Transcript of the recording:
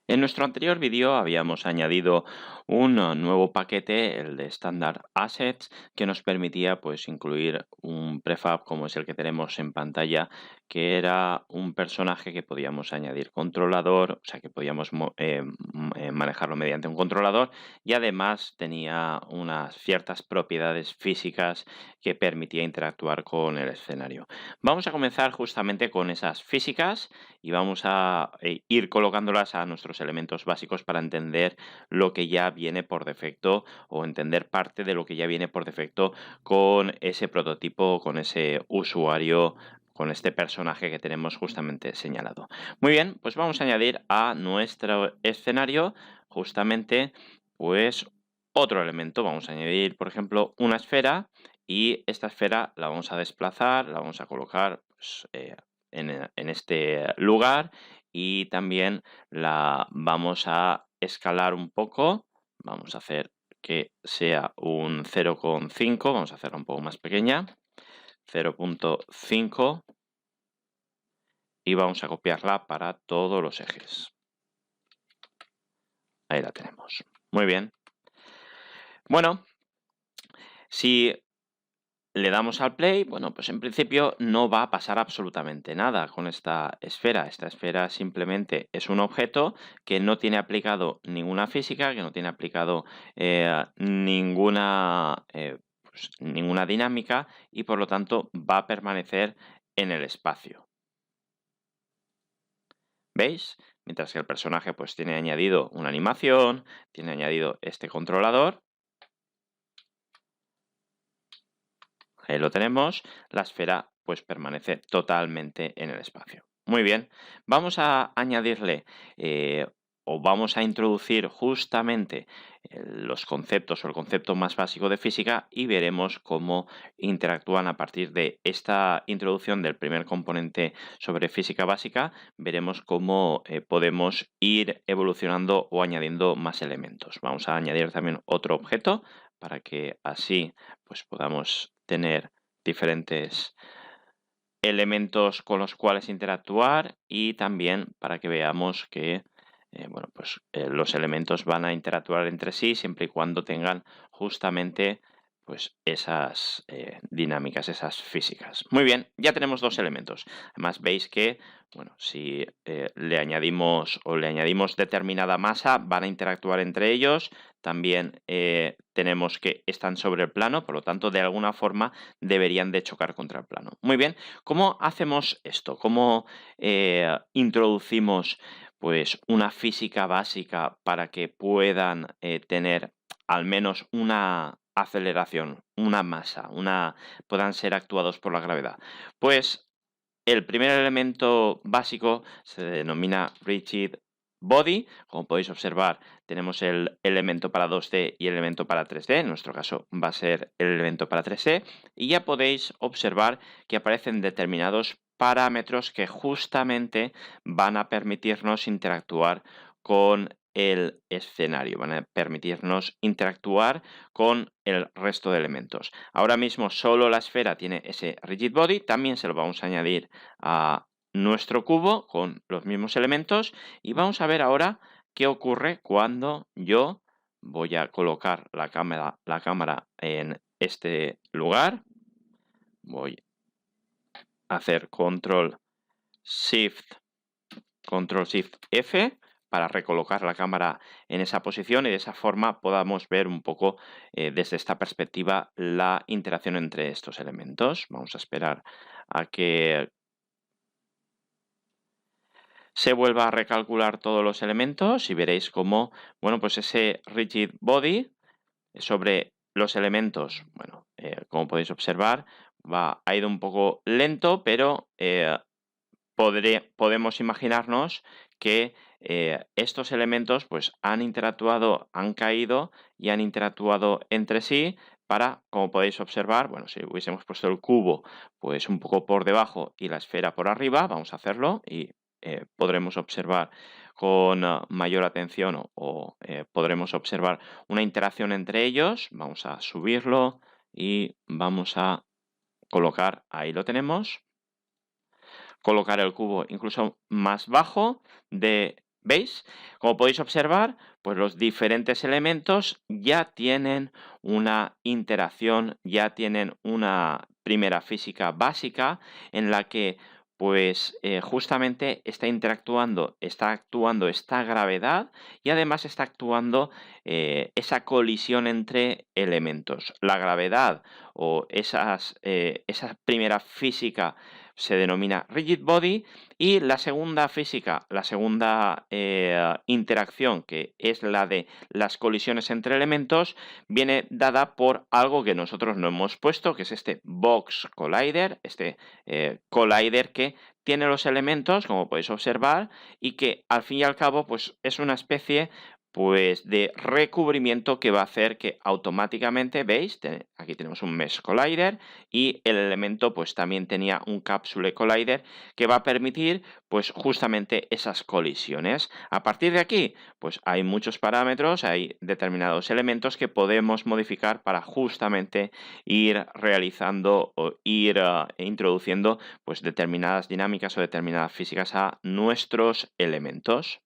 En nuestro anterior vídeo habíamos añadido un nuevo paquete, el de Standard Assets, que nos permitía pues incluir un prefab como es el que tenemos en pantalla, que era un personaje que podíamos añadir controlador, o sea que podíamos manejarlo mediante un controlador y además tenía unas ciertas propiedades físicas que permitía interactuar con el escenario. Vamos a comenzar justamente con esas físicas y vamos a ir colocándolas a nuestros elementos básicos para entender lo que ya viene por defecto o entender parte de lo que ya viene por defecto con ese prototipo, con ese usuario, con este personaje que tenemos justamente señalado. Muy bien, pues vamos a añadir a nuestro escenario justamente pues otro elemento. Vamos a añadir, por ejemplo, una esfera y esta esfera la vamos a desplazar, la vamos a colocar pues, en este lugar y también la vamos a escalar un poco. Vamos a hacer que sea un 0,5, vamos a hacerla un poco más pequeña, 0,5 y vamos a copiarla para todos los ejes. Ahí la tenemos. Muy bien. Bueno, si le damos al play, bueno, pues en principio no va a pasar absolutamente nada con esta esfera. Esta esfera simplemente es un objeto que no tiene aplicado ninguna física, que no tiene aplicado ninguna dinámica y por lo tanto va a permanecer en el espacio. ¿Veis? Mientras que el personaje pues tiene añadido una animación, tiene añadido este controlador. Ahí lo tenemos, la esfera pues permanece totalmente en el espacio. Muy bien, vamos a añadirle o vamos a introducir justamente los conceptos o el concepto más básico de física y veremos cómo interactúan a partir de esta introducción del primer componente sobre física básica, veremos cómo podemos ir evolucionando o añadiendo más elementos. Vamos a añadir también otro objeto para que así pues podamos tener diferentes elementos con los cuales interactuar y también para que veamos que los elementos van a interactuar entre sí siempre y cuando tengan justamente pues esas dinámicas, esas físicas. Muy bien, ya tenemos dos elementos. Además veis que bueno, si le añadimos determinada masa, van a interactuar entre ellos. También tenemos que están sobre el plano, por lo tanto, de alguna forma deberían de chocar contra el plano. Muy bien, ¿cómo hacemos esto? ¿Cómo introducimos pues una física básica para que puedan tener al menos una aceleración, una masa, puedan ser actuados por la gravedad? Pues el primer elemento básico se denomina rigid body. Como podéis observar, tenemos el elemento para 2D y el elemento para 3D. En nuestro caso va a ser el elemento para 3D. Y ya podéis observar que aparecen determinados parámetros que justamente van a permitirnos interactuar con el escenario, van a permitirnos interactuar con el resto de elementos. Ahora mismo solo la esfera tiene ese rigid body, también se lo vamos a añadir a nuestro cubo con los mismos elementos y vamos a ver ahora qué ocurre cuando yo voy a colocar la cámara en este lugar. Voy a hacer Control Shift F para recolocar la cámara en esa posición y de esa forma podamos ver un poco desde esta perspectiva la interacción entre estos elementos. Vamos a esperar a que se vuelva a recalcular todos los elementos y veréis cómo, bueno, pues ese rigid body sobre los elementos, bueno, como podéis observar, ha ido un poco lento, pero podemos imaginarnos que estos elementos pues han interactuado, han caído y han interactuado entre sí para, como podéis observar, bueno, si hubiésemos puesto el cubo pues un poco por debajo y la esfera por arriba, vamos a hacerlo y podremos observar con mayor atención o podremos observar una interacción entre ellos. Vamos a subirlo y vamos a colocar, ahí lo tenemos, colocar el cubo incluso más bajo de ¿Veis? Como podéis observar, pues los diferentes elementos ya tienen una interacción, ya tienen una primera física básica en la que justamente está actuando esta gravedad y además está actuando esa colisión entre elementos. La gravedad o esa primera física se denomina rigid body y la segunda física, la segunda interacción, que es la de las colisiones entre elementos, viene dada por algo que nosotros no hemos puesto, que es este Box Collider, este collider que tiene los elementos, como podéis observar, y que al fin y al cabo pues, es una especie de recubrimiento que va a hacer que automáticamente, ¿veis? Aquí tenemos un Mesh Collider y el elemento pues también tenía un Capsule Collider que va a permitir pues justamente esas colisiones. A partir de aquí, pues hay muchos parámetros, hay determinados elementos que podemos modificar para justamente ir realizando o ir introduciendo pues determinadas dinámicas o determinadas físicas a nuestros elementos.